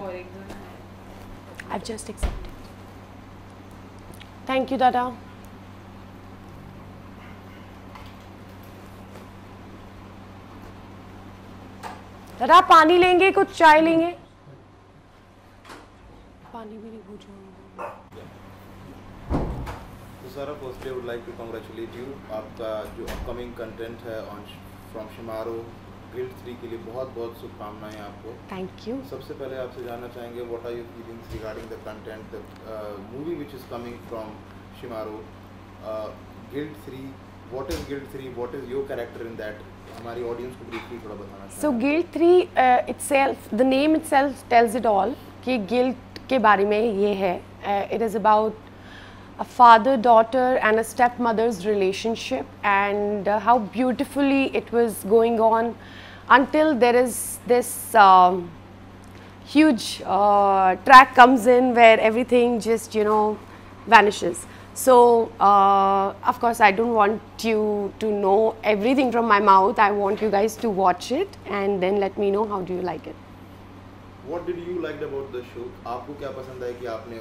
और एक जन है। I've just accepted. Thank you, Dada. दादा पानी लेंगे, कुछ चाय लेंगे? पानी भी नहीं पूछूंगा। तो sir firstly would like to congratulate you, आपका जो अपकमिंग कंटेंट है ऑन फ्रॉम शिमारो गिल्ड 3 के लिए बहुत बहुत शुभकामनाएं आपको। Thank you. सबसे पहले आपसे जानना चाहेंगे what are your feelings regarding the content, the movie which is coming from Shemaroo Guild 3। What is Guild 3, what is your character in that? हमारी ऑडियंस को ब्रीफली थोड़ा बताना चाहिए। So Guild 3 itself, the name itself tells it all कि Guild के बारे में ये है. It is about a father-daughter and a stepmother's relationship, and how beautifully it was going on until there is this huge track comes in where everything just vanishes. So of course I don't want you to know everything from my mouth. I want you guys to watch it and then let me know how do you like it. What did you like about the show? आपको क्या पसंद है कि आपने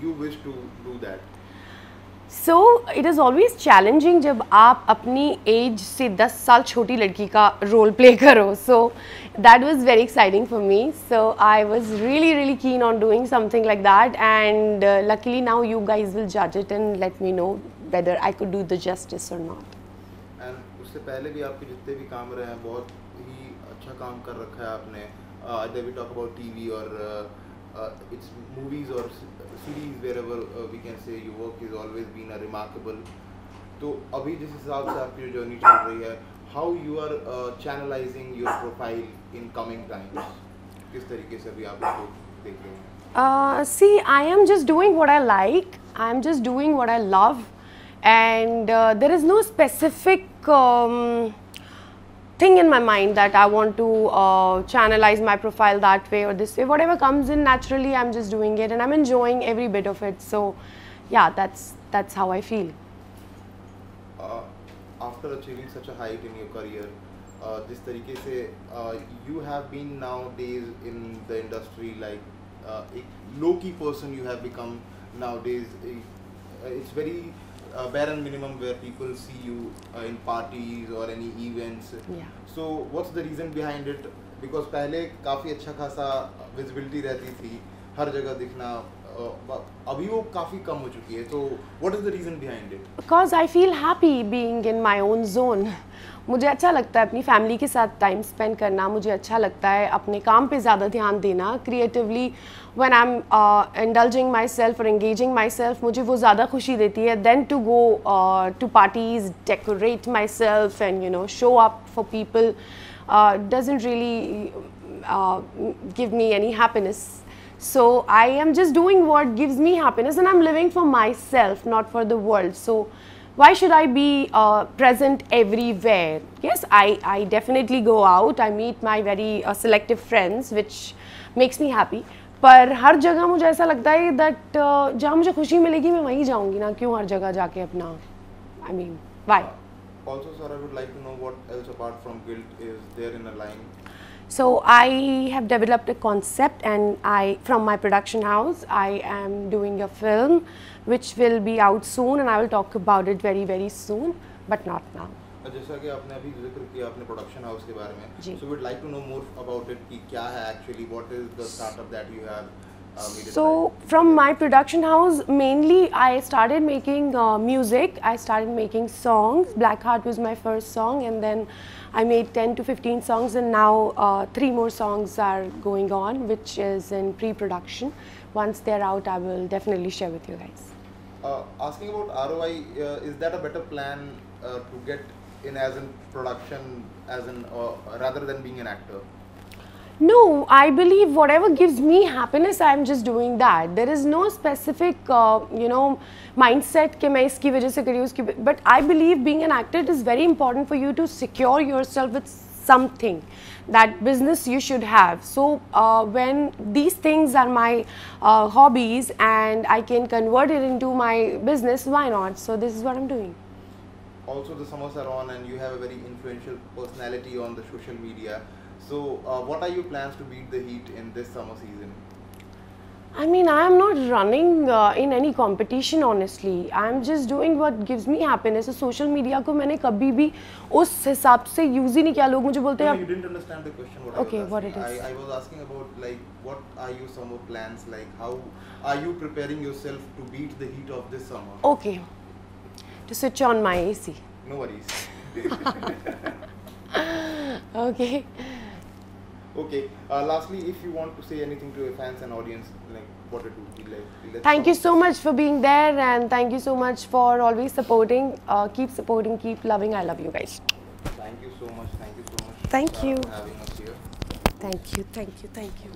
you wish to do that? So it is always challenging जब आप अपनी as से 10 साल छोटी लड़की का रोल प्ले करो. So that was very exciting for me. So I was really keen on doing something like that, and luckily now you guys will judge it and let me know whether I could do the justice or not. And उससे पहले भी आपके जितने भी काम रहे हैं बहुत ही अच्छा काम कर रखा है आपने. Either we talk about TV or it's movies or series, wherever we can say your work has always been a remarkable. तो अभी जिस हिसाब से आपकी जो जर्नी चल रही है, how you are channelizing your profile in coming times? किस तरीके से अभी आप इसको देख रहे हैं? See, I am just doing what I like. I am just doing what I love, and there is no specific thing in my mind that I want to channelize my profile that way or this way. Whatever comes in naturally, I'm just doing it, and I'm enjoying every bit of it. So, yeah, that's how I feel. After achieving such a height in your career, जिस तरीके से you have been nowadays in the industry like a low-key person you have become nowadays. It's very bare minimum where people see you in parties or any events. Yeah. So what's the reason behind it? Because पहले काफ़ी अच्छा खासा visibility रहती थी, हर जगह दिखना. अभी वो काफ़ी कम हो चुकी है. तो what is the reason behind it? Because I feel happy being in my own zone. मुझे अच्छा लगता है अपनी फैमिली के साथ टाइम स्पेंड करना. मुझे अच्छा लगता है अपने काम पे ज़्यादा ध्यान देना. Creatively when I'm indulging myself or engaging myself, मुझे वो ज़्यादा खुशी देती है than to go to parties, decorate myself and show up for people. Doesn't really give me any happiness. So I am just doing what gives me happiness, and I'm living for myself, not for the world. So why should I be present everywhere? Yes, I definitely go out. I meet my very selective friends, which makes me happy. पर हर जगह मुझे ऐसा लगता है that जहाँ मुझे खुशी मिलेगी मैं वहीं जाऊँगी ना. क्यों हर जगह जाके अपना I mean why? Also, sir, I would like to know what else apart from guilt is there in a line. So I have developed a concept, and from my production house, I am doing a film which will be out soon, and I will talk about it very soon, but not now. जैसा कि आपने अभी जिक्र किया अपने production house के बारे में, जी. so we'd like to know more about it कि क्या है actually, what is the startup that you have made it So by? from my production house, mainly I started making music. I started making songs. Black Heart was my first song, and then I made 10 to 15 songs, and now 3 more songs are going on, which is in pre-production. Once they're out, I will definitely share with you guys. Asking about ROI, is that a better plan to get in as in production, as in rather than being an actor? No, I believe whatever gives me happiness, I'm just doing that. There is no specific, mindset कि मैं इसकी वजह से करी उसकी. But I believe being an actor, it is very important for you to secure yourself with something. That business you should have. So when these things are my hobbies and I can convert it into my business, why not? So this is what I'm doing. Also, the summers are on and you have a very influential personality on the social media. So, what are your plans to beat the heat in this summer season? I mean, I am not running in any competition, honestly. I am just doing what gives me happiness. Social media को मैंने कभी भी उस हिसाब से use ही नहीं किया. लोग मुझे बोलते No, हैं. you didn't understand the question. Okay, what it is? I was asking about like what are your summer plans? Like how are you preparing yourself to beat the heat of this summer? Okay, to switch on my AC. No worries. Okay. Okay. Lastly, if you want to say anything to your fans and audience, like what it would be like. Thank you so much for being there, and thank you so much for always supporting. Keep supporting, keep loving. I love you guys. Thank you so much. Thank you so much. Thank you. For having us here. Thank you, thank you, thank you.